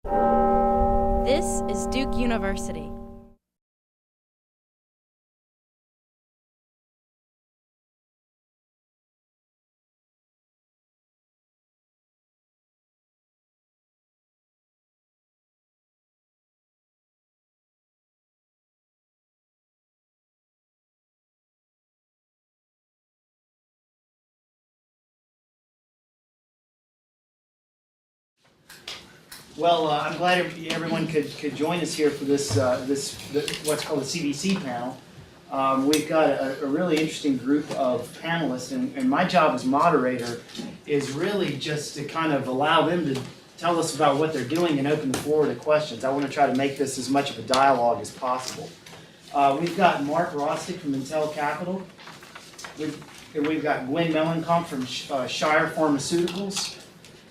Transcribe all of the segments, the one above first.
This is Duke University. Well, I'm glad everyone could join us here for this what's called a CVC panel. We've got a really interesting group of panelists, and my job as moderator is really just to kind of allow them to tell us about what they're doing and open the floor to questions. I want to try to make this as much of a dialogue as possible. We've got Mark Rostick from Intrapreneurship Capital. We've got Gwen Mellencamp from Shire Pharmaceuticals,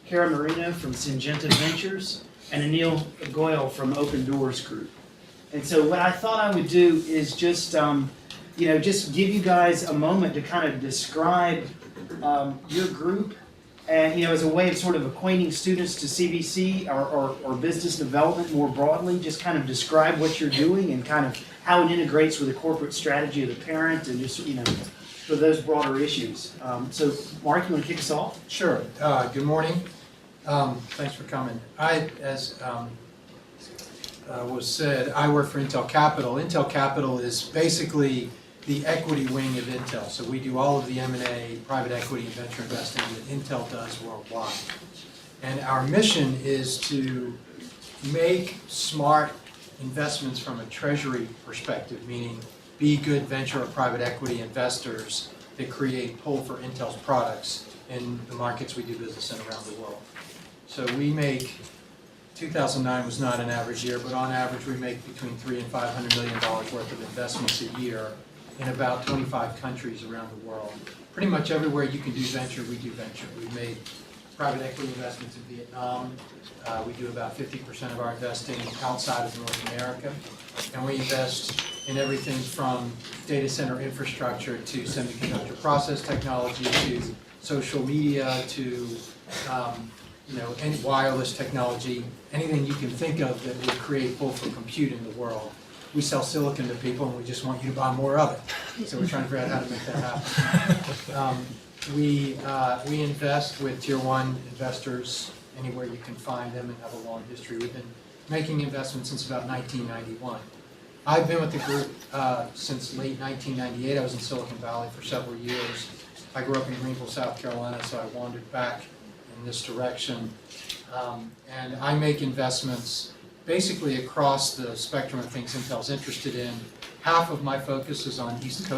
Kara Marino from Syngenta Ventures, and Anil Goyal from Open Doors Group. And so what I thought I would do is just, just give you guys a moment to kind of describe your group, and as a way of sort of acquainting students to CVC or business development more broadly. Just kind of describe what you're doing and kind of how it integrates with the corporate strategy of the parent, and just for those broader issues. So, Mark, you want to kick us off? Sure. Good morning. Thanks for coming. As was said, I work for Intel Capital. Intel Capital is basically the equity wing of Intel. So we do all of the M&A, private equity, and venture investing that Intel does worldwide. And our mission is to make smart investments from a treasury perspective, meaning be good venture or private equity investors that create pull for Intel's products in the markets we do business in around the world. So we make, 2009 was not an average year, but on average we make between $300 and $500 million worth of investments a year in about 25 countries around the world. Pretty much everywhere you can do venture, we do venture. We've made private equity investments in Vietnam. We do about 50% of our investing outside of North America. And we invest in everything from data center infrastructure to semiconductor process technology to social media to any wireless technology, anything you can think of that would create pull for compute in the world. We sell silicon to people and we just want you to buy more of it. So we're trying to figure out how to make that happen. We invest with tier one investors anywhere you can find them and have a long history. We've been making investments since about 1991. I've been with the group since late 1998. I was in Silicon Valley for several years. I grew up in Greenville, South Carolina, so I wandered back in this direction. And I make investments basically across the spectrum of things Intel's interested in. Half of my focus is on the East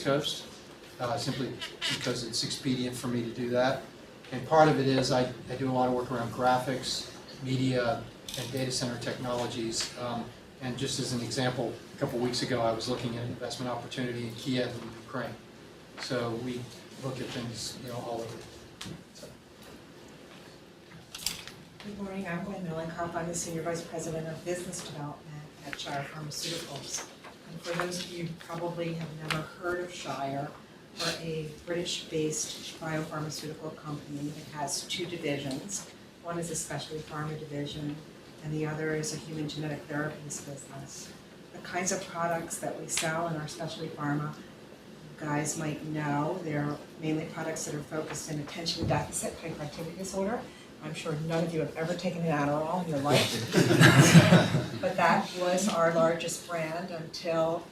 Coast, simply because it's expedient for me to do that. And part of it is I do a lot of work around graphics, media, and data center technologies. And just as an example, a couple weeks ago I was looking at an investment opportunity in Kiev in Ukraine. So we look at things all over. So. Good morning, I'm Gwen Mellencamp. I'm the Senior Vice President of Business Development at Shire Pharmaceuticals. And for those of you who probably have never heard of Shire, we're a British-based biopharmaceutical company that has two divisions. One is a specialty pharma division, and the other is a human genetic therapies business. The kinds of products that we sell in our specialty pharma, you guys might know, they're mainly products that are focused in attention deficit hyperactivity disorder. I'm sure none of you have ever taken an Adderall in your life. But that was our largest brand until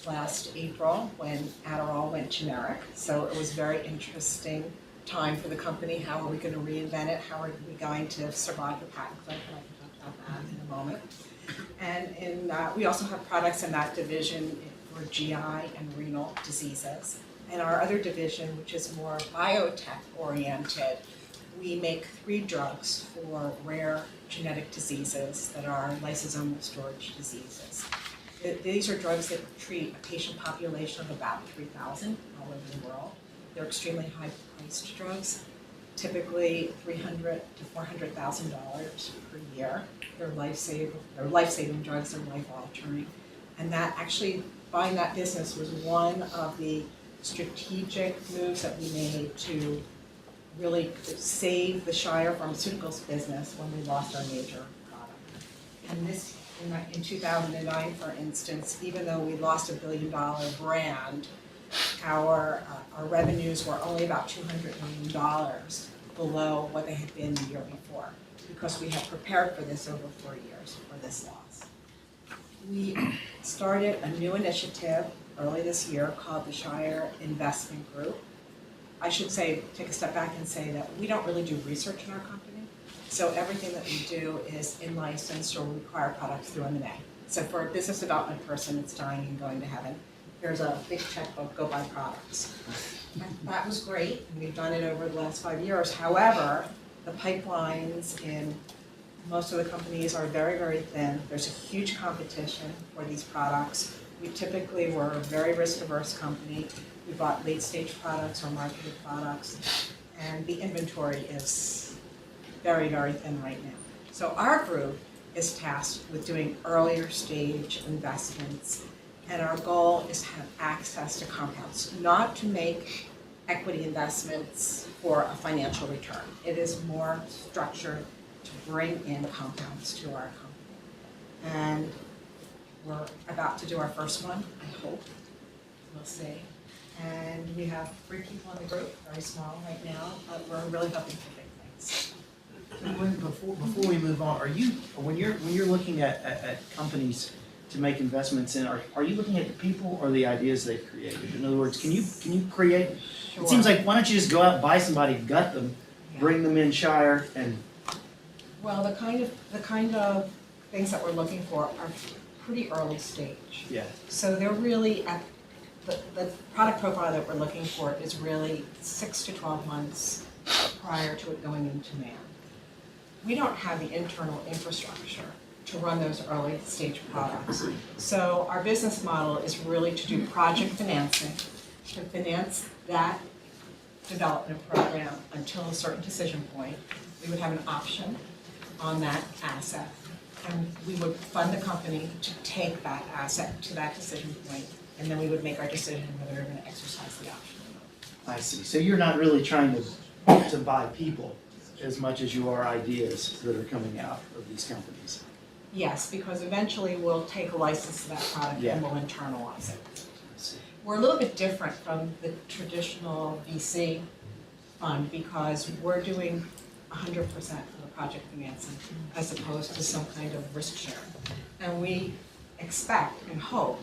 last April when Adderall went generic. So it was a very interesting time for the company. How are we going to reinvent it? How are we going to survive the patent cliff? And I can talk about that in a moment. And we also have products in that division for GI and renal diseases. And our other division, which is more biotech oriented, we make 3 drugs for rare genetic diseases that are lysosomal storage diseases. These are drugs that treat a patient population of about 3,000 all over the world. They're extremely high-priced drugs, typically $300,000 to $400,000 per year. They're life-saving drugs, they're life-altering. And that actually, buying that business was one of the strategic moves that we made to really save the Shire Pharmaceuticals business when we lost our major product. And this, in 2009, for instance, even though we lost $1 billion brand, our revenues were only about $200 million below what they had been the year before, because we had prepared for this over 4 years for this loss. We started a new initiative early this year called the Shire Investment Group. I should say, take a step back and say that we don't really do research in our company. So everything that we do is in-licensed or require products through M&A. So for a business development person that's dying and going to heaven, here's a big checkbook, go buy products. That was great, and we've done it over the last 5 years. However, the pipelines in most of the companies are very, very thin. There's a huge competition for these products. We typically were a very risk-averse company. We bought late-stage products or marketed products, and the inventory is very, very thin right now. So our group is tasked with doing earlier stage investments, and our goal is to have access to compounds, not to make equity investments for a financial return. It is more structured to bring in compounds to our company. And we're about to do our first one, I hope. We'll see. And we have 3 people in the group, very small right now, but we're really hoping for big things. Before we move on, when you're looking at companies to make investments in, are you looking at the people or the ideas they've created? In other words, can you create? Sure. It seems like, why don't you just go out and buy somebody, gut them, Yeah. bring them in Shire, and Well, the kind of things that we're looking for are pretty early stage. yeah. So they're really at the product profile that we're looking for is really 6 to 12 months prior to it going into man. We don't have the internal infrastructure to run those early stage products. So our business model is really to do project financing, to finance that development program until a certain decision point. We would have an option on that asset, and we would fund the company to take that asset to that decision point, and then we would make our decision whether we're going to exercise the option or not. I see. So you're not really trying to buy people as much as you are ideas that are coming out of these companies. Yes, because eventually we'll take a license to that product Yeah. and we'll internalize it. I see. We're a little bit different from the traditional VC fund because we're doing 100% of the project financing as opposed to some kind of risk sharing. And we expect and hope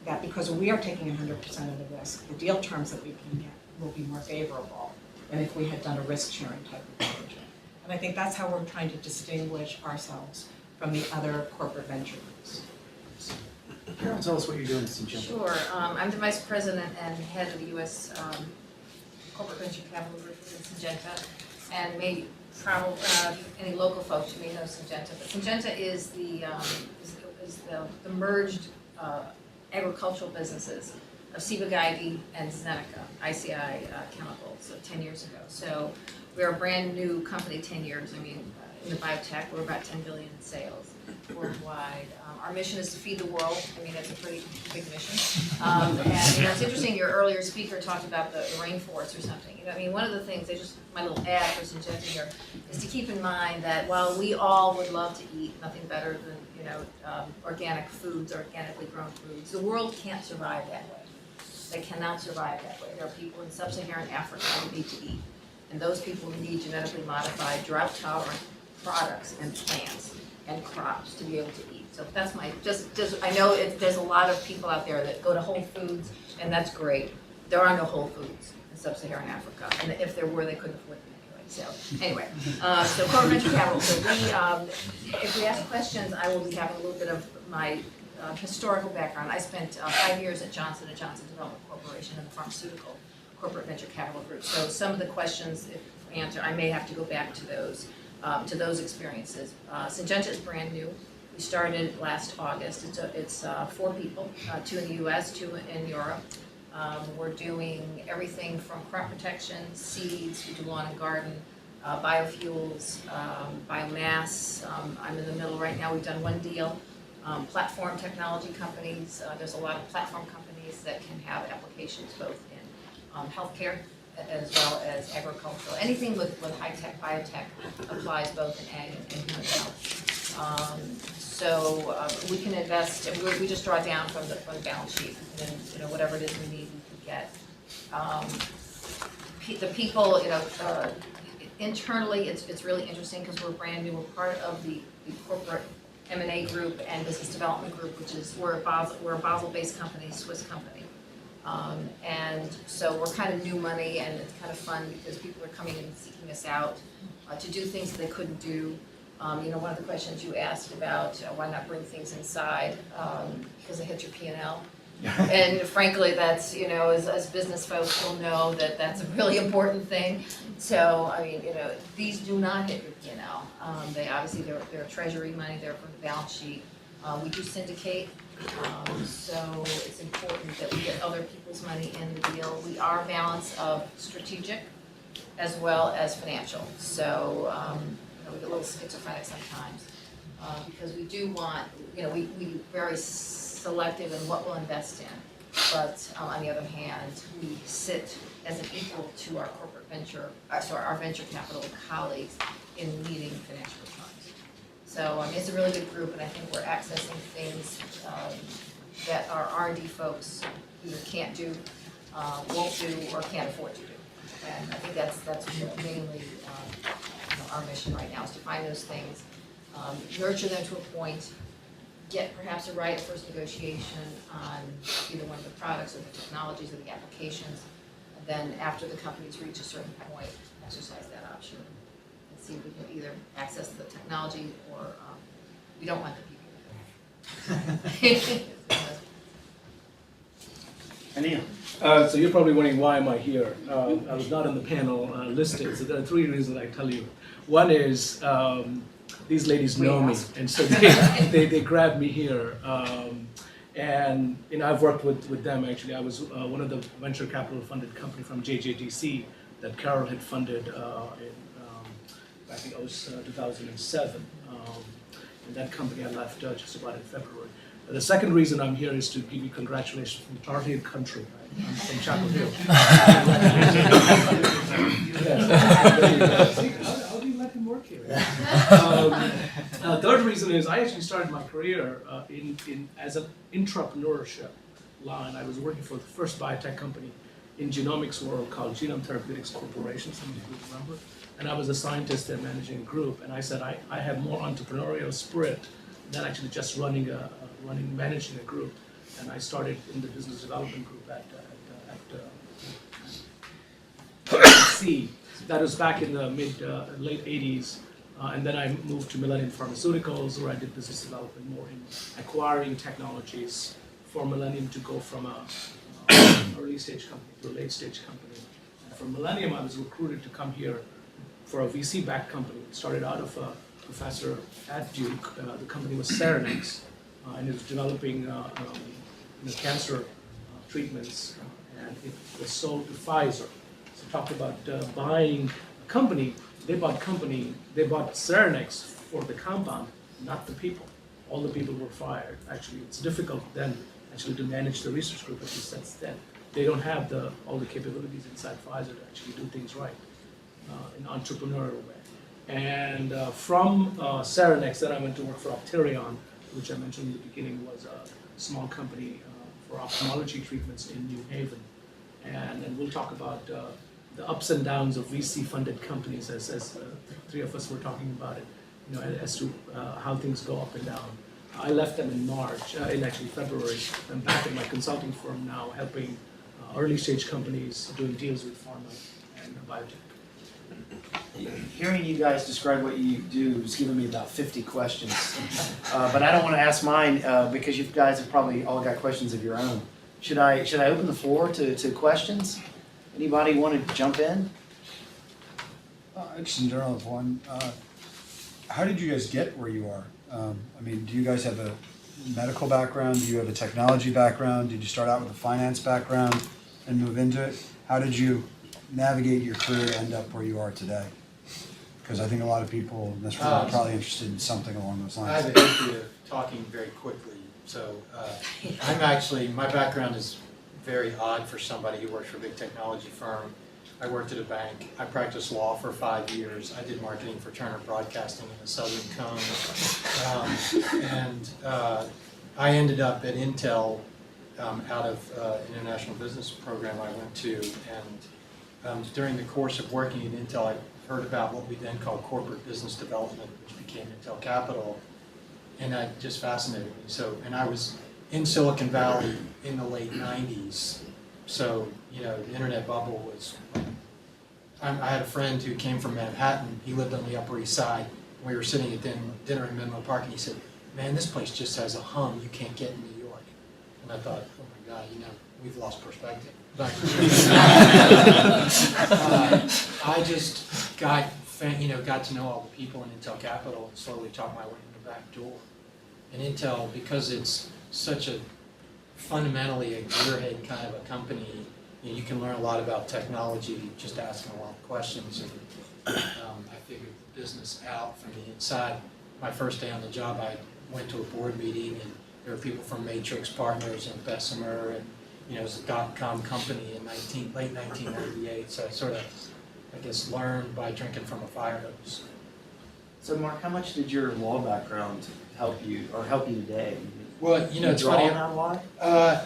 that because we are taking 100% of the risk, the deal terms that we can get will be more favorable than if we had done a risk sharing type of project. And I think that's how we're trying to distinguish ourselves from the other corporate venture groups. Carol, tell us what you're doing at Syngenta. Sure. I'm the Vice President and Head of the U.S. Corporate Venture Capital Group in Syngenta. And maybe any local folks, you may know Syngenta. But Syngenta is the merged agricultural businesses of Ciba-Geigy and Zeneca, ICI Chemicals, so 10 years ago. So we're a brand new company 10 years. I mean, in the biotech, we're about 10 billion in sales worldwide. Our mission is to feed the world. I mean, that's a pretty big mission. And it's interesting, your earlier speaker talked about the rainforest or something. I mean, one of the things, my little ad for Syngenta here, is to keep in mind that while we all would love to eat nothing better than, organic foods, organically grown foods, the world can't survive that way. They cannot survive that way. There are people in sub-Saharan Africa who need to eat. And those people need genetically modified, drought-tolerant products and plants and crops to be able to eat. So that's I know there's a lot of people out there that go to Whole Foods, and that's great. There are no Whole Foods in sub-Saharan Africa, and if there were, they couldn't afford them anyway. So anyway, so corporate venture capital. So if we ask questions, I will be having a little bit of my historical background. I spent 5 years at Johnson & Johnson Development Corporation in the pharmaceutical corporate venture capital group. So some of the questions, if answer, I may have to go back to those experiences. Syngenta is brand new. We started last August. It's 4 people, 2 in the U.S., 2 in Europe. We're doing everything from crop protection, seeds, we do lawn and garden, biofuels, biomass. I'm in the middle right now. We've done one deal. Platform technology companies. There's a lot of platform companies that can have applications both in healthcare as well as agricultural. Anything with high-tech, biotech applies both in ag and human health. So we can invest, and we just draw down from the balance sheet, and then, you know, whatever it is we need, we can get. The people, you know, internally, it's really interesting because we're brand new. We're part of the corporate M&A group and business development group, which is, we're a Basel-based company, Swiss company. And so we're kind of new money, and it's kind of fun because people are coming in and seeking us out to do things that they couldn't do. You know, one of the questions you asked about why not bring things inside, because it hits your P&L. And frankly, that's, you know, as business folks will know that that's a really important thing. So, I mean, you know, these do not hit your P&L. They obviously, they're treasury money, they're from the balance sheet. We do syndicate, so it's important that we get other people's money in the deal. We are a balance of strategic as well as financial. So, you know, we get a little schizophrenic sometimes because we do want, you know, we very selective in what we'll invest in. But on the other hand, we sit as an equal to our corporate venture, our venture capital colleagues in leading financial returns. So it's a really good group, and I think we're accessing things that our R&D folks either can't do, won't do, or can't afford to do. And I think that's mainly you know, our mission right now, is to find those things, nurture them to a point, get perhaps a right of first negotiation on either one of the products or the technologies or the applications. And then after the companies reach a certain point, exercise that option and see if we can either access the technology or we don't want the people. Anil? So you're probably wondering, why am I here? I was not on the panel listed, so there are three reasons I tell you. One is these ladies know me, and so they grabbed me here. And you know, I've worked with them actually. I was one of the venture capital funded company from JJDC that Carol had funded I think it was 2007. And that company I left just about in February. The second reason I'm here is to give you congratulations from Tarty country. Right? I'm from Chapel Hill. How do you let him work here? Third reason is I actually started my career as an intrapreneurship line. I was working for the first biotech company in genomics world called Genome Therapeutics Corporation, some of you remember. And I was a scientist and managing a group. And I said I have more entrepreneurial spirit than actually just managing a group. And I started in the business development group at C. That was back in the late 80s. And then I moved to Millennium Pharmaceuticals, where I did business development more in acquiring technologies for Millennium to go from a early stage company to a late stage company. And from Millennium, I was recruited to come here for a VC-backed company. It started out of a professor at Duke. The company was Cerenex, and it was developing cancer treatments, and it was sold to Pfizer. So talk about buying a company. They bought Cerenex for the compound, not the people. All the people were fired. Actually, it's difficult then actually to manage the research group, at least since then. They don't have all the capabilities inside Pfizer to actually do things right in an entrepreneurial way. And from Cerenex, then I went to work for Opterion, which I mentioned in the beginning was a small company for ophthalmology treatments in New Haven. And we'll talk about the ups and downs of VC-funded companies as three of us were talking about it, you know, as to how things go up and down. I left them in March, in actually February. I'm back at my consulting firm now, helping early stage companies doing deals with pharma and biotech. Hearing you guys describe what you do is giving me about 50 questions. But I don't want to ask mine because you guys have probably all got questions of your own. Should I open the floor to questions? Anybody want to jump in? Just in general, one, how did you guys get where you are? I mean, do you guys have a medical background? Do you have a technology background? Did you start out with a finance background and move into it? How did you navigate your career to end up where you are today? Because I think a lot of people in this room are probably interested in something along those I lines. have a history of talking very quickly, so my background is very odd for somebody who works for a big technology firm. I worked at a bank. I practiced law for 5 years. I did marketing for Turner Broadcasting in the Southern Cone. I ended up at Intel out of international business program I went to. And during the course of working at Intel, I heard about what we then called corporate business development, which became Intel Capital. And that just fascinated me. And I was in Silicon Valley in the late 90s. So, you know, the internet bubble was, I had a friend who came from Manhattan. He lived on the Upper East Side. We were sitting at dinner in Menlo Park, and he said, man, this place just has a hum you can't get in New York. And I thought, oh my God, you know, we've lost perspective. But I just got to know all the people in Intel Capital and slowly talked my way in the back door. And Intel, because it's such a fundamentally a gearhead kind of a company, you can learn a lot about technology just asking a lot of questions. And I figured the business out from the inside. My first day on the job, I went to a board meeting, and there were people from Matrix Partners and Bessemer, and you know, it was a dot-com company in late 1998. So I sort of, I guess, learned by drinking from a fire hose. So Mark, how much did your law background help you today? Well, you know, it's draw funny. on that law?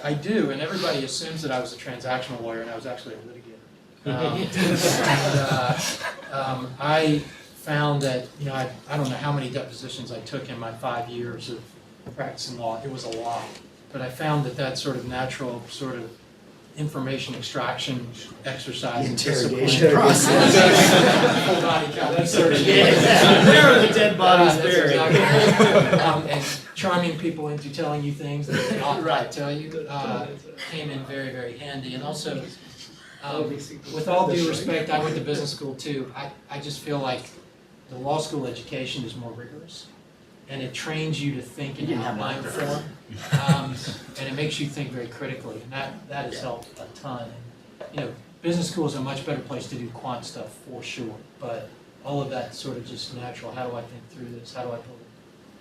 I do, and everybody assumes that I was a transactional lawyer, and I was actually a litigator. I found that, you know, I don't know how many depositions I took in my 5 years of practicing law. It was a lot, but I found that sort of natural sort of information extraction exercise, Interrogation process, full body cavity surgery. Where are the dead bodies That's buried? exactly. And charming people into telling you things that they ought not to tell you came in very, very handy. And also, with all due respect, I went to business school too. I just feel like the law school education is more rigorous, and it trains you to think in outline form, and it makes you think very critically, and that has helped a ton. And, you know, business school is a much better place to do quant stuff for sure, but all of that sort of just natural. How do I think through this? How do I build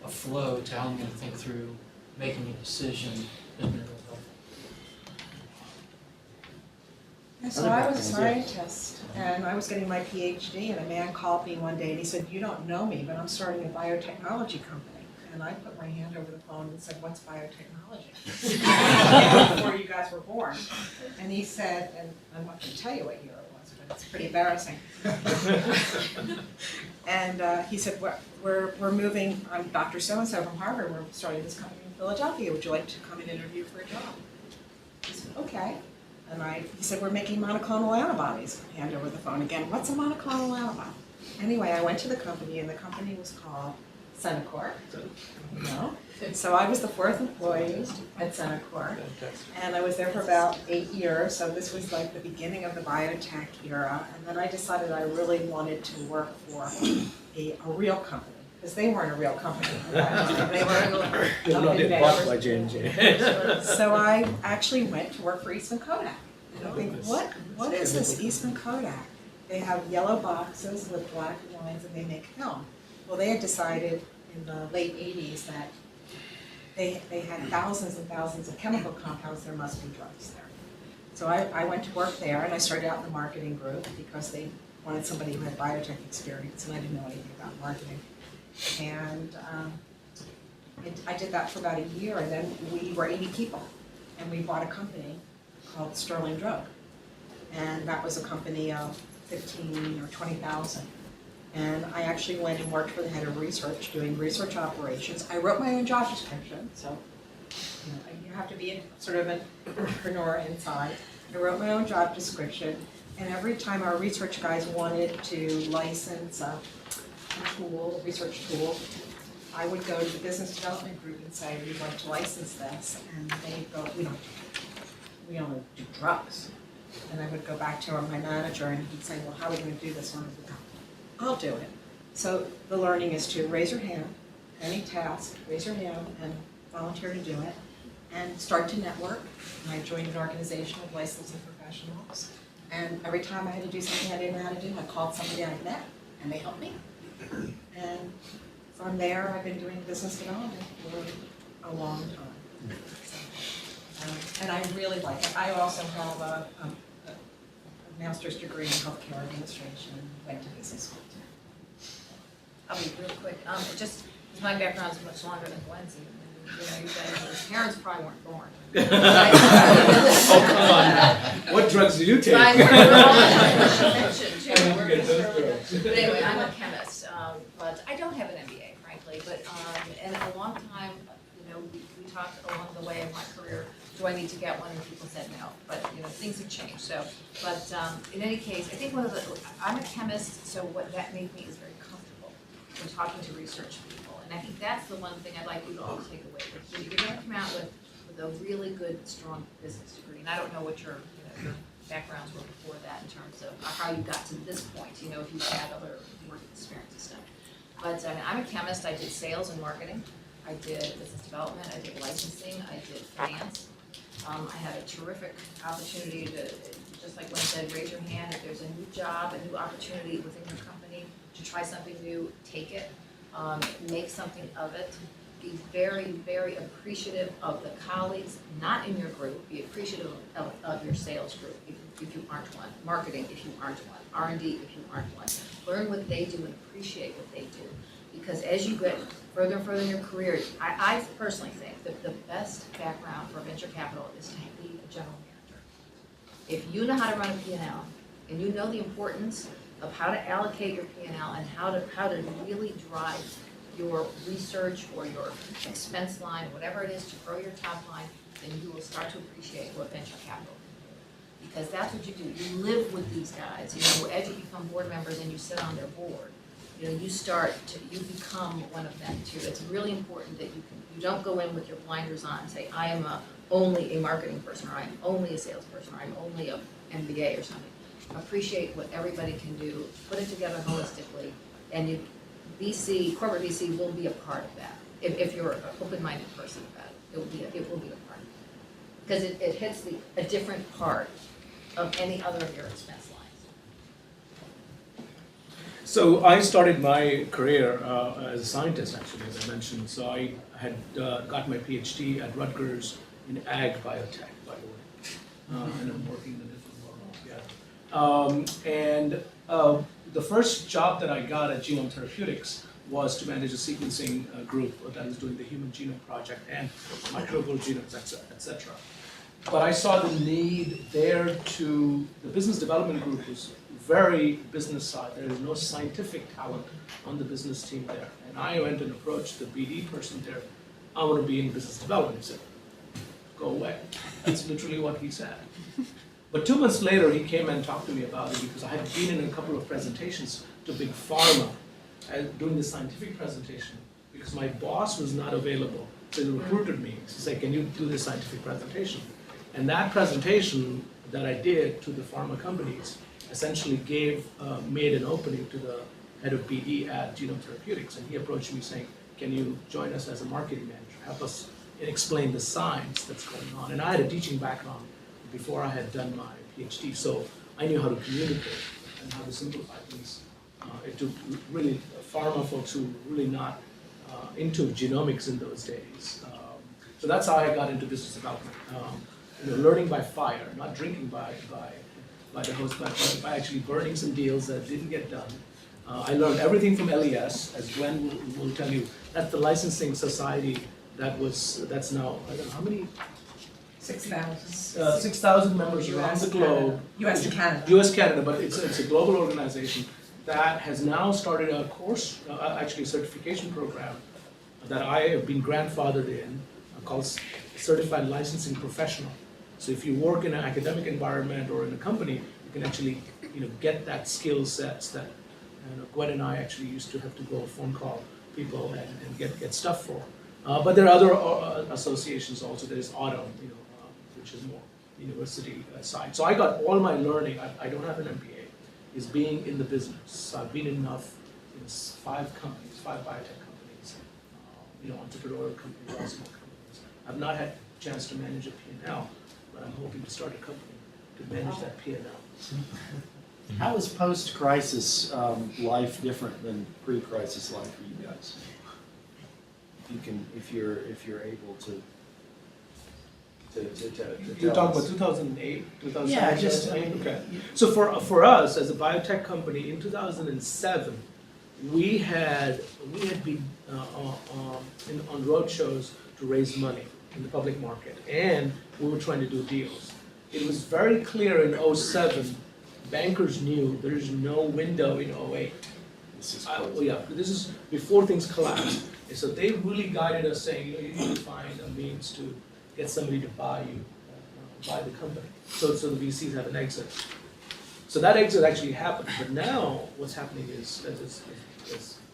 a flow to how I'm going to think through making a decision? Has been really helpful. And so I was a scientist, and I was getting my PhD, and a man called me one day and he said, you don't know me, but I'm starting a biotechnology company. And I put my hand over the phone and said, what's biotechnology? Before you guys were born. And he said, and I'm not going to tell you what year it was, but it's pretty embarrassing. And he said, we're moving, I'm Dr. So-and-so from Harvard, we're starting this company in Philadelphia, would you like to come and interview for a job? I said, okay. And he said, we're making monoclonal antibodies. Hand over the phone again, what's a monoclonal antibody? Anyway, I went to the company, and the company was called Centocor. No. So I was the 4th employee at Centocor, and I was there for about 8 years, so this was like the beginning of the biotech era, and then I decided I really wanted to work for a real company, because they weren't a real company. They were They're bought by J&J. So I actually went to work for Eastman Kodak. And I think, what is this Eastman Kodak? They have yellow boxes with black lines, and they make film. Well, they had decided in the late 80s that they had thousands and thousands of chemical compounds, there must be drugs there. So I went to work there, and I started out in the marketing group because they wanted somebody who had biotech experience, and I didn't know anything about marketing. And I did that for about a year, and then we were 80 people, and we bought a company called Sterling Drug. And that was a company of 15 or 20,000. And I actually went and worked for the head of research, doing research operations. I wrote my own job description, so you have to be sort of an entrepreneur inside. I wrote my own job description, and every time our research guys wanted to license a tool, research tool, I would go to the business development group and say, we'd like to license this, and they'd go, we only do drugs. And I would go back to my manager, and he'd say, well, how are we going to do this? And I would go, I'll do it. So the learning is to raise your hand, any task, raise your hand and volunteer to do it, and start to network. And I joined an organization of licensing professionals, and every time I had to do something I didn't know how to do, I called somebody I met, and they helped me. And from there, I've been doing business development for a long time. So, and I really like it. I also have a master's degree in healthcare administration, went to business school. I'll be real quick. Just, 'cause my background's much longer than Gwen's even. And, you know, you guys, your parents probably weren't born. Oh, come on now. What drugs do you take? I mentioned too. I We're get those conservative. drugs. But anyway, I'm a chemist, but I don't have an MBA, frankly, but, and a long time, you know, we talked along the way of my career, do I need to get one? And people said no, but, you know, things have changed, so, but, in any case, I think I'm a chemist, so what that made me is very comfortable when talking to research people, and I think that's the one thing I'd like you to all take away, that you're gonna come out with a really good, strong business degree, and I don't know what your backgrounds were before that in terms of how you got to this point, you know, if you had other work experience and stuff. But I'm a chemist, I did sales and marketing, I did business development, I did licensing, I did finance. I had a terrific opportunity to, just like Gwen said, raise your hand if there's a new job, a new opportunity within your company to try something new, take it, make something of it. Be very, very appreciative of the colleagues, not in your group, be appreciative of your sales group if you aren't one, marketing if you aren't one, R&D if you aren't one. Learn what they do and appreciate what they do. Because as you get further and further in your career, I personally think that the best background for venture capital is to be a general manager. If you know how to run a P&L, and you know the importance of how to allocate your P&L and how to really drive your research or your expense line, whatever it is to grow your top line, then you will start to appreciate what venture capital can do. Because that's what you do. You live with these guys. You know, as you become board members and you sit on their board, you know, you become one of them too. It's really important that you don't go in with your blinders on and say, I am only a marketing person, or I'm only a salesperson, or I'm only a MBA or something. Appreciate what everybody can do, put it together holistically, and corporate VC will be a part of that. If you're an open-minded person about it, it will be a part of it. Because it hits a different part of any other of your expense lines. So I started my career as a scientist, actually, as I mentioned. So I had got my PhD at Rutgers in ag biotech, by the way, and I'm working in a different world. The first job that I got at Genome Therapeutics was to manage a sequencing group that was doing the Human Genome Project and microbial genomes, etc. But I saw the need there the business development group was very business side. There is no scientific talent on the business team there. And I went and approached the BD person there. I want to be in business development. He said, go away. That's literally what he said. But 2 months later, he came and talked to me about it because I had been in a couple of presentations to Big Pharma doing the scientific presentation because my boss was not available. So he recruited me. He said, can you do this scientific presentation? And that presentation that I did to the pharma companies essentially made an opening to the head of BD at Genome Therapeutics. And he approached me saying, can you join us as a marketing manager? Help us explain the science that's going on. And I had a teaching background before I had done my PhD, so I knew how to communicate and how to simplify things. It took really pharma folks who were really not into genomics in those days. So that's how I got into business development. Learning by fire, not drinking by the hose pipe, by actually burning some deals that didn't get done. I learned everything from LES, as Gwen will tell you. That's the licensing society that's now, I don't know how many, 6,000. 6,000 members around the globe. US and Canada. US, Canada, but it's a global organization that has now started a course, actually a certification program that I have been grandfathered in, called Certified Licensing Professional. So if you work in an academic environment or in a company, you can actually get that skill sets that Gwen and I actually used to have to go phone call people and get stuff for. But there are other associations also. There is Autumn, which is more university side. So I got all my learning. I don't have an MBA. Is being in the business. So I've been in 5 companies, 5 biotech companies, entrepreneurial companies, all small companies. I've not had a chance to manage a P&L, but I'm hoping to start a company to manage that P&L. How is post-crisis life different than pre-crisis life for you guys? If you're able to You tell talk us? about 2008, 2007? Yeah, just, Okay. So for us, as a biotech company, in 2007, we had been on road shows to raise money in the public market, and we were trying to do deals. It was very clear in '07, bankers knew there is no window in '08. This is before things collapsed. And so they really guided us saying, you need to find a means to get somebody to buy the company. So the VCs have an exit. So that exit actually happened. But now what's happening is, as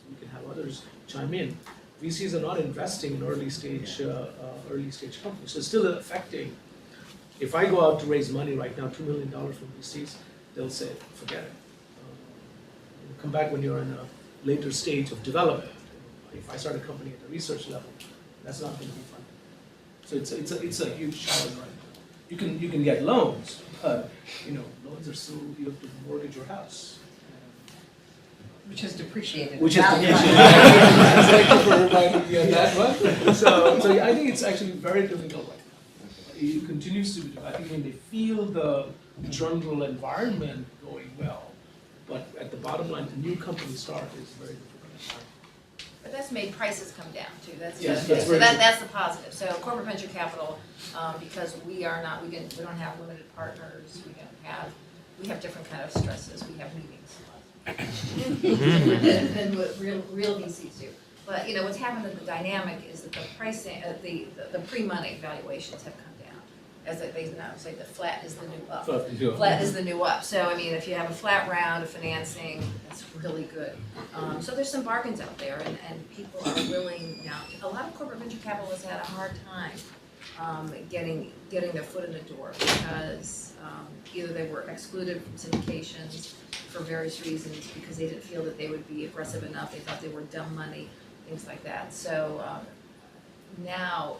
we can have others chime in, VCs are not investing in early stage companies. So it's still affecting. If I go out to raise money right now, $2 million from VCs, they'll say, forget it. Come back when you're in a later stage of development. If I start a company at the research level, that's not going to be fun. So it's a huge challenge right now. You can get loans, but loans are still, you have to mortgage your house. Which is depreciated. Which is Value. Thank you for reminding me of that one. So I think it's actually very difficult right now. It continues to be. I think when they feel the jungle environment going well, but at the bottom line, the new company start is very difficult. But that's made prices come down too, that's the Yes, other thing, that's so very true. that's the positive. So corporate venture capital, because we don't have limited partners, we have different kind of stresses, we have meetings. Than what real VCs do. But what's happened in the dynamic is that the pricing, the pre-money valuations have come down. As they now say, the flat is the new up. Flat is the new up. So if you have a flat round of financing, that's really good. So there's some bargains out there, and people are willing now. A lot of corporate venture capitalists had a hard time getting their foot in the door because either they were excluded from syndications for various reasons because they didn't feel that they would be aggressive enough. They thought they were dumb money, things like that. So now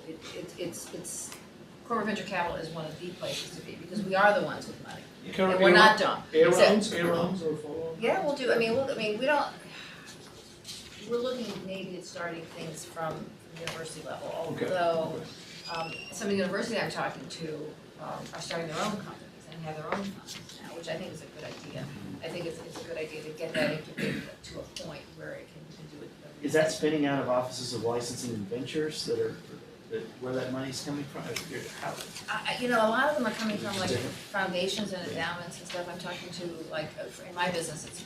it's corporate venture capital is one of the places to be because we are the ones with money. And we're not dumb. A rounds or follow-on? Yeah, we'll do. We don't. We're looking maybe at starting things from university level. Although some of the universities I'm talking to are starting their own companies and have their own funds now, which I think is a good idea. I think it's a good idea to get that incubated to a point where you can do it. Is that spinning out of offices of licensing and ventures where that money's coming from? A lot of them are coming from like foundations and endowments and stuff. I'm talking to in my business, it's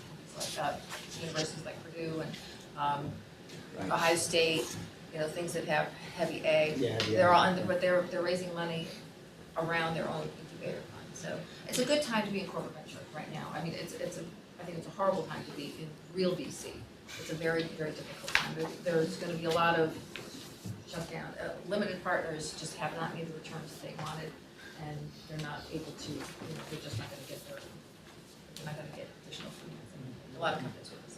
like universities like Purdue and Ohio State, things that have heavy A. Yeah. They're all but they're raising money around their own incubator fund. So it's a good time to be in corporate venture right now. I think it's a horrible time to be in real VC. It's a very, very difficult time. There's going to be a lot of shutdown. Limited partners just have not made the returns that they wanted, and they're not able to. They're just not going to get they're not going to get additional financing. A lot of companies with this.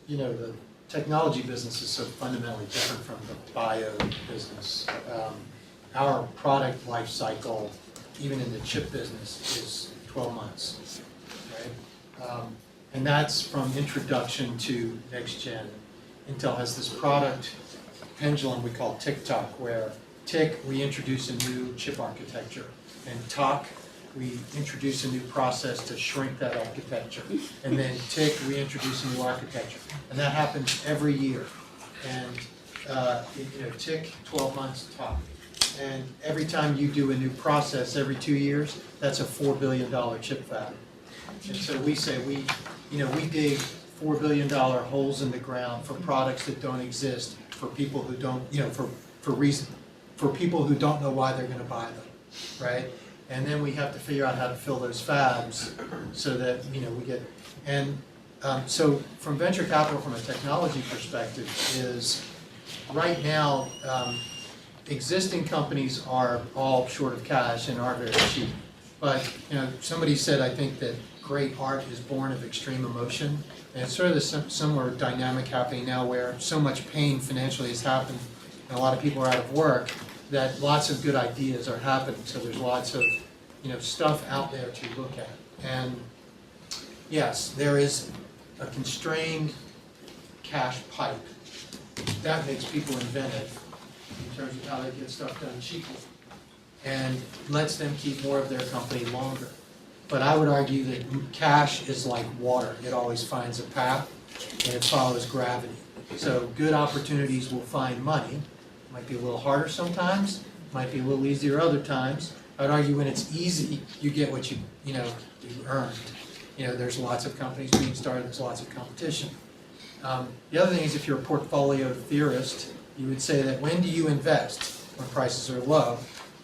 The technology business is so fundamentally different from the bio business. Our product life cycle, even in the chip business, is 12 months, right? And that's from introduction to next gen. Intel has this product pendulum we call tick-tock, where tick, we introduce a new chip architecture, and tock, we introduce a new process to shrink that architecture. And then tick, we introduce a new architecture. And that happens every year. And tick, 12 months, tock. And every time you do a new process, every 2 years, that's a $4 billion chip fab. And so we say we dig $4 billion holes in the ground for products that don't exist, for people who don't, for people who don't know why they're going to buy them, right? And then we have to figure out how to fill those fabs so that we get. And so from venture capital, from a technology perspective, is right now existing companies are all short of cash and are very cheap. But somebody said, I think that great art is born of extreme emotion. And it's sort of this similar dynamic happening now where so much pain financially has happened and a lot of people are out of work that lots of good ideas are happening. So there's lots of stuff out there to look at. And yes, there is a constrained cash pipe. That makes people inventive. in terms of how they get stuff done cheaply, and lets them keep more of their company longer. But I would argue that cash is like water. It always finds a path, and it follows gravity. So good opportunities will find money. Might be a little harder sometimes, might be a little easier other times. I'd argue when it's easy, you get what you earned. There's lots of companies being started, there's lots of competition. The other thing is, if you're a portfolio theorist, you would say that when do you invest? When prices are low.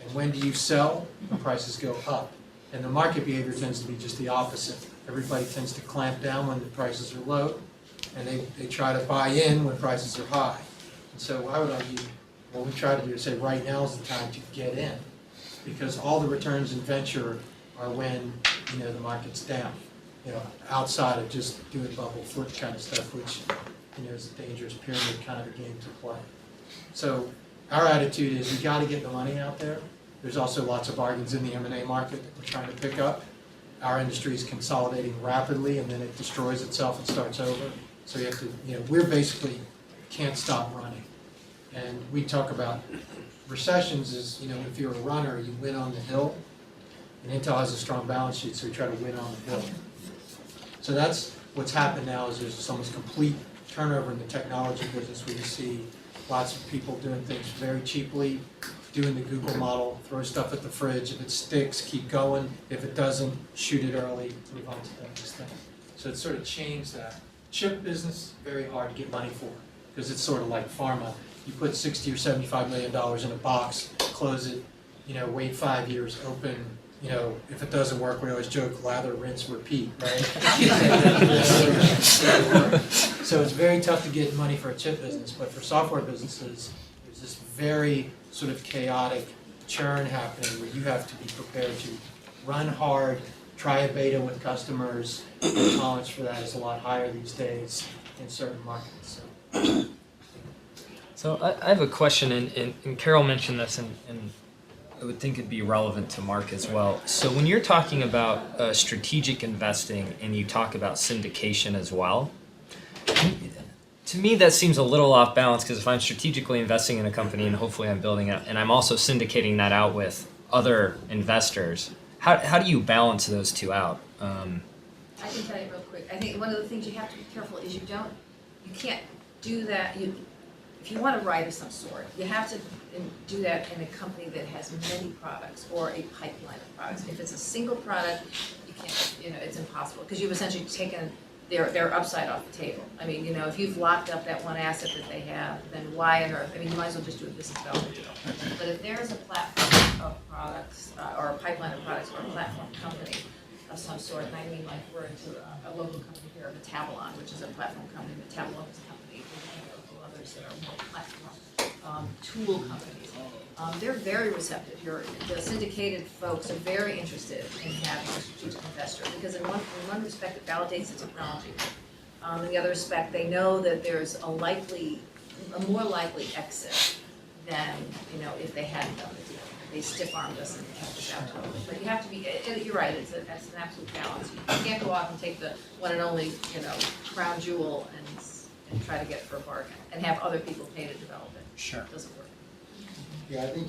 And when do you sell? When prices go up. And the market behavior tends to be just the opposite. Everybody tends to clamp down when the prices are low, and they try to buy in when prices are high. And so I would argue, what we try to do is say right now is the time to get in, because all the returns in venture are when the market's down. Outside of just doing bubble flip kind of stuff, which is a dangerous pyramid kind of a game to play. So our attitude is we got to get the money out there. There's also lots of bargains in the M&A market that we're trying to pick up. Our industry is consolidating rapidly, and then it destroys itself and starts over. So you have to, we're basically can't stop running. And we talk about recessions as, if you're a runner, you win on the hill. And Intel has a strong balance sheet, so we try to win on the hill. So that's what's happened now, is there's this almost complete turnover in the technology business, where you see lots of people doing things very cheaply, doing the Google model, throw stuff at the fridge. If it sticks, keep going. If it doesn't, shoot it early, move on to the next thing. So it's sort of changed that. Chip business, very hard to get money for, because it's sort of like pharma. You put $60 or $75 million in a box, close it, wait 5 years, open. If it doesn't work, we always joke, lather, rinse, repeat, right? So it's very tough to get money for a chip business, but for software businesses, there's this very sort of chaotic churn happening where you have to be prepared to run hard, try a beta with customers. The tolerance for that is a lot higher these days in certain markets. So I have a question, and Carol mentioned this, and I would think it'd be relevant to Mark as well. So when you're talking about strategic investing and you talk about syndication as well, to me that seems a little off balance, because if I'm strategically investing in a company and hopefully I'm building it, and I'm also syndicating that out with other investors, how do you balance those two out? I can tell you real quick. I think one of the things you have to be careful is you can't do that. If you want to write of some sort, you have to do that in a company that has many products or a pipeline of products. If it's a single product, you can't, it's impossible, because you've essentially taken their upside off the table. I mean, if you've locked up that one asset that they have, then why on earth? I mean, you might as well just do a business development deal. But if there's a platform of products, or a pipeline of products, or a platform company of some sort, and I mean, like, we're into a local company here, Metabolon, which is a platform company. Metabolon is a company, and others that are more platform tool companies. They're very receptive. The syndicated folks are very interested in having a strategic investor, because in one respect it validates the technology. In the other respect, they know that there's a more likely exit than if they hadn't done the deal. They stiff-armed us and kept us out totally. But you have to be. You're right. It's an absolute balance. You can't go off and take the one and only crown jewel and try to get it for a bargain and have other people pay to develop it. Sure. It doesn't work. Yeah, I think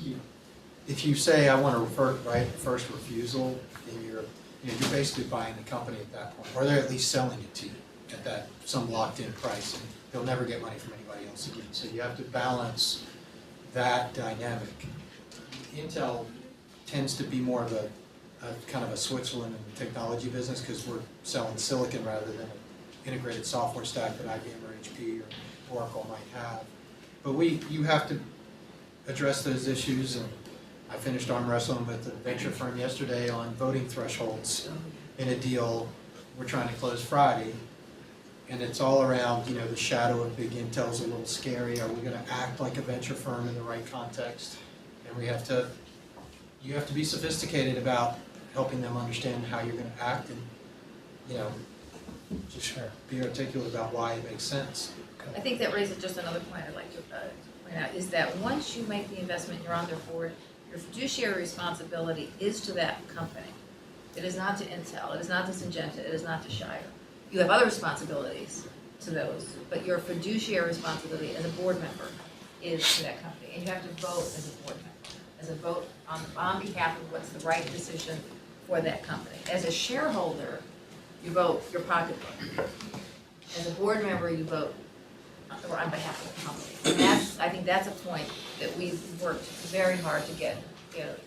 if you say I want to right first refusal, then you're basically buying the company at that point, or they're at least selling it to you at that some locked-in price, and they'll never get money from anybody else again. So you have to balance that dynamic. Intel tends to be more of a kind of a Switzerland in the technology business, because we're selling silicon rather than an integrated software stack that IBM or HP or Oracle might have. But you have to address those issues, and I finished arm wrestling with a venture firm yesterday on voting thresholds in a deal we're trying to close Friday, and it's all around, the shadow of big Intel's a little scary. Are we going to act like a venture firm in the right context? And you have to be sophisticated about helping them understand how you're going to act, and just be articulate about why it makes sense. I think that raises just another point I'd like to point out, is that once you make the investment, you're on their board, your fiduciary responsibility is to that company. It is not to Intel, it is not to Syngenta, it is not to Shire. You have other responsibilities to those, but your fiduciary responsibility as a board member is to that company. And you have to vote as a board member, as a vote on behalf of what's the right decision for that company. As a shareholder, you vote your pocketbook. As a board member, you vote on behalf of the company. And I think that's a point that we've worked very hard to get,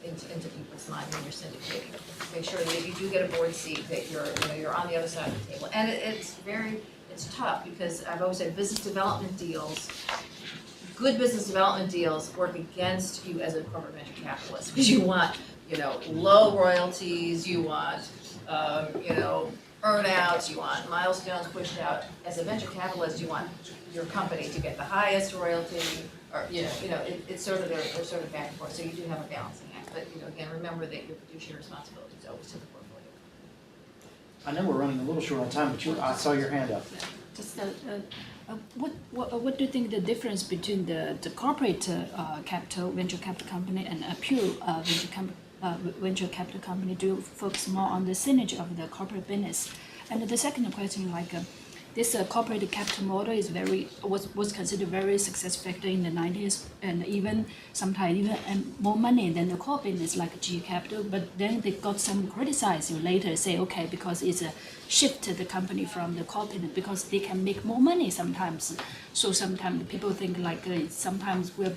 into people's minds when you're syndicating. Make sure that if you do get a board seat, that you're on the other side of the table. And it's tough, because I've always said business development deals, good business development deals work against you as a corporate venture capitalist, because you want, low royalties, you want, earnouts, you want milestones pushed out. As a venture capitalist, you want your company to get the highest royalty, or, it's sort of, they're sort of back and forth, so you do have a balancing act. But, again, remember that your fiduciary responsibility is always to the portfolio. I know we're running a little short on time, but I saw your hand up. Just what do you think the difference between the corporate capital venture capital company and a pure venture capital company? Do you focus more on the synergy of the corporate business? And the second question, this corporate capital model is was considered very success factor in the 90s, and even sometimes even more money than the core business like G Capital. But then they got some criticizing later, say okay, because it's a shift to the company from the core business because they can make more money sometimes. So sometimes people think sometimes we'll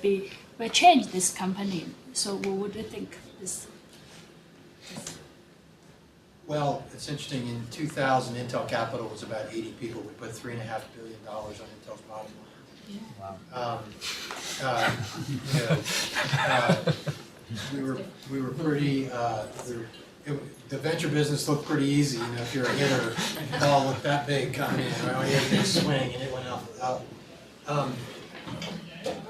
change this company. So what do you think this? Well, it's interesting, in 2000, Intel Capital was about 80 people. We put $3.5 billion on Intel's bottom line. We were pretty, the venture business looked pretty easy, if you're a hitter, the ball looked that big coming in, right? You had a big swing and it went out.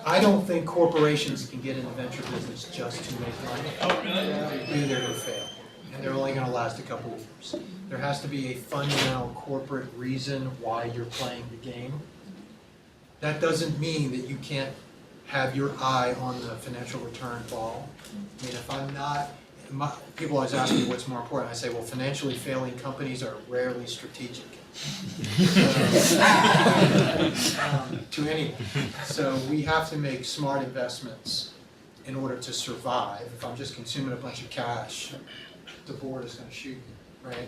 I don't think corporations can get in the venture business just to make money. They're going to fail. And they're only going to last a couple of years. There has to be a fundamental corporate reason why you're playing the game. That doesn't mean that you can't have your eye on the financial return ball. I mean, if I'm not, people always ask me what's more important. I say, well, financially failing companies are rarely strategic to anyone. So we have to make smart investments in order to survive. If I'm just consuming a bunch of cash, the board is going to shoot me, right?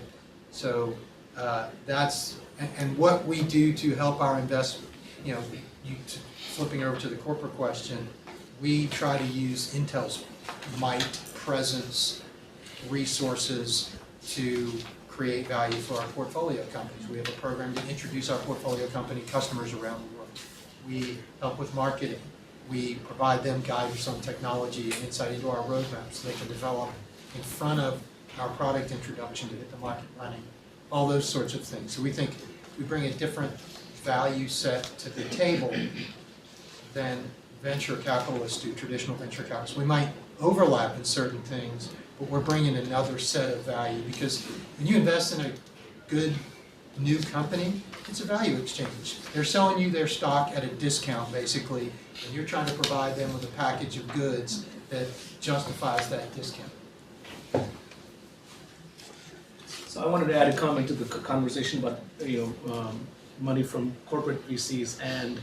So and what we do to help our investment, flipping over to the corporate question, we try to use Intel's might, presence, resources to create value for our portfolio companies. We have a program to introduce our portfolio company customers around the world. We help with marketing. We provide them guidance on technology and insight into our roadmaps so they can develop in front of our product introduction to hit the market running, all those sorts of things. So we think we bring a different value set to the table than venture capitalists do, traditional venture capitalists. We might overlap in certain things, but we're bringing another set of value, because when you invest in a good new company, it's a value exchange. They're selling you their stock at a discount, basically, and you're trying to provide them with a package of goods that justifies that discount. So I wanted to add a comment to the conversation about money from corporate VCs and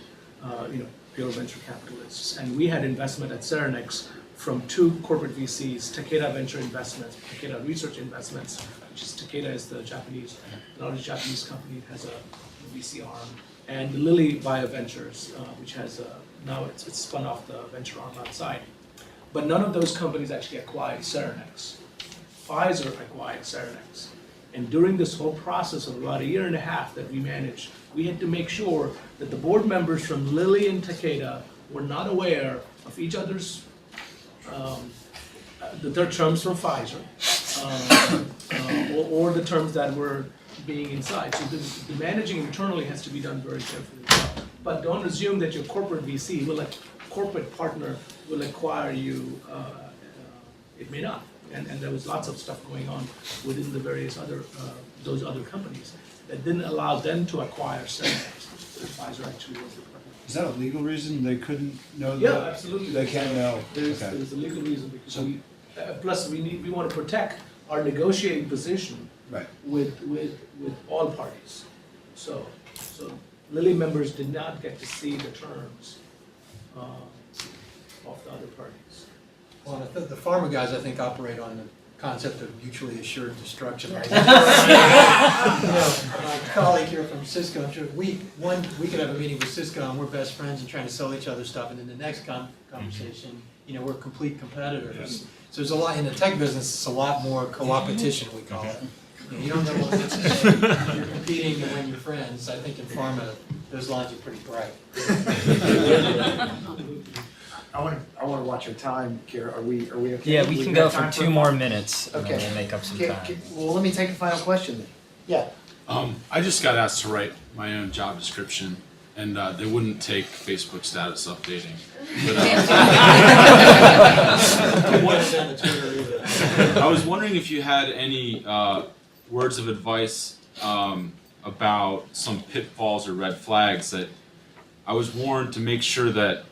pure venture capitalists. And we had investment at Cerenex from two corporate VCs, Takeda Venture Investments, Takeda Research Investments, which is Takeda is the largest Japanese company. It has a VC arm, and Lilly BioVentures, which has now it's spun off the venture arm outside. But none of those companies actually acquired Cerenex. Pfizer acquired Cerenex. And during this whole process of about a year and a half that we managed, we had to make sure that the board members from Lilly and Takeda were not aware of each other's the terms from Pfizer or the terms that were being inside. So the managing internally has to be done very carefully. But don't assume that your corporate VC corporate partner will acquire you. It may not. And there was lots of stuff going on within the various those other companies that didn't allow them to acquire Cerenex. Pfizer actually was the partner. Is that a legal reason they couldn't know that? Yeah, absolutely. They can't know. There's a legal reason, because plus we want to protect our negotiating position Right. with all parties. So Lilly members did not get to see the terms of the other parties. Well, the pharma guys, I think, operate on the concept of mutually assured destruction, right? My colleague here from Cisco, I'm sure we could have a meeting with Cisco and we're best friends and trying to sell each other stuff, and then the next conversation, we're complete competitors. So there's a lot, in the tech business, it's a lot more co-opetition, we call it. You don't know what you're competing to win your friends. I think in pharma, those lines are pretty bright. I want to watch our time, Kira. Are we okay? Yeah, we can got go for time 2 a more final- minutes and then Okay. we'll make up some Okay, time. well, let me take a final question then. Yeah. I just got asked to write my own job description, and they wouldn't take Facebook status updating. But, I wasn't on the Twitter either. I was wondering if you had any words of advice about some pitfalls or red flags that I was warned to make sure that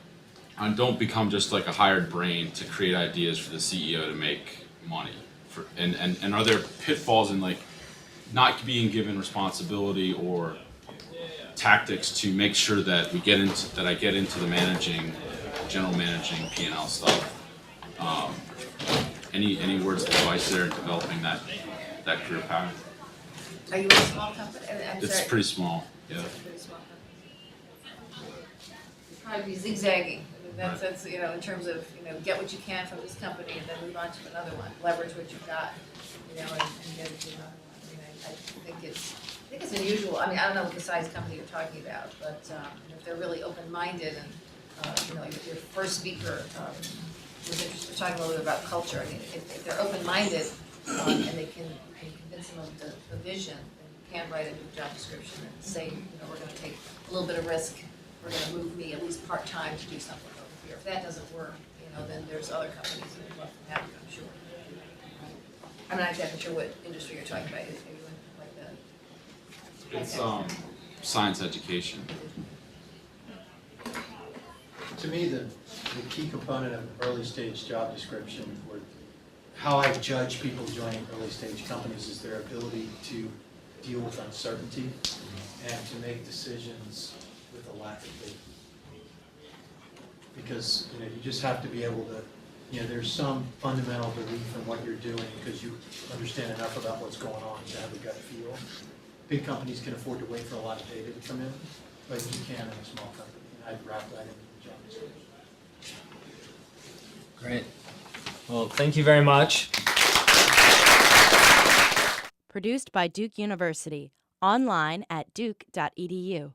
I don't become just like a hired brain to create ideas for the CEO to make money. And are there pitfalls in like not being given responsibility or tactics to make sure that I get into the general managing P&L stuff? Any words of advice there in developing that career path? Are you in a small company? I'm It's sorry. pretty small. Yeah. It's a pretty small company. Probably be zigzagging. I mean, that's in terms of get what you can from this company and then move on to another one. Leverage what you've got, and get it to another one. I mean, I think it's unusual. I mean, I don't know what the size company you're talking about, but if they're really open-minded and your first speaker was interested. We're talking a little bit about culture. I mean, if they're open-minded and they can convince them of the vision, then you can write a new job description and say, we're going to take a little bit of risk. We're going to move me at least part-time to do something over here. If that doesn't work, then there's other companies that would love to have you, I'm sure. I'm not exactly sure what industry you're talking about. Are you in like the? It's science education. To me, the key component of early stage job description, or how I judge people joining early stage companies, is their ability to deal with uncertainty and to make decisions with a lack of faith. Because you just have to be able to, there's some fundamental belief in what you're doing because you understand enough about what's going on to have a gut feel. Big companies can afford to wait for a lot of data to come in, but you can in a small company. And I'd wrap that into the job description. Great. Well, thank you very much. Produced by Duke University. Online at duke.edu.